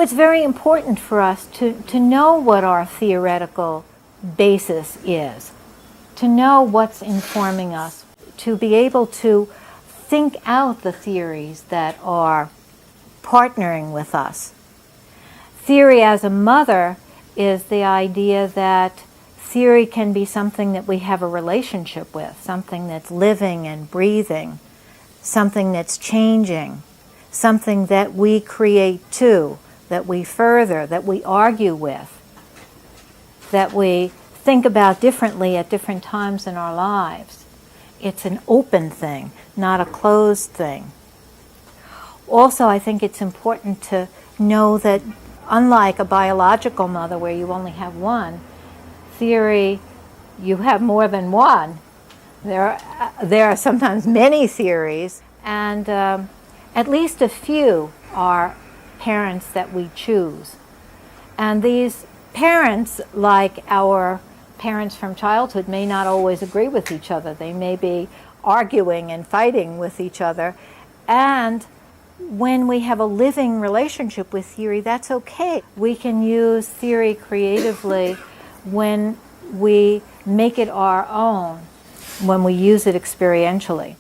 It's very important for us to know what our theoretical basis is, to know what's informing us, to be able to think out the theories that are partnering with us. Theory as a mother is the idea that theory can be something that we have a relationship with, something that's living and breathing, something that's changing, something that we create too, that we further, that we argue with, that we think about differently at different times in our lives. It's an open thing, not a closed thing. Also, I think it's important to know that unlike a biological mother where you only have one, theory, you have more than one. There are sometimes many theories, and at least a few are parents that we choose. And these parents, like our parents from childhood, may not always agree with each other. They may be arguing and fighting with each other. And when we have a living relationship with theory, that's okay. We can use theory creatively when we make it our own, when we use it experientially.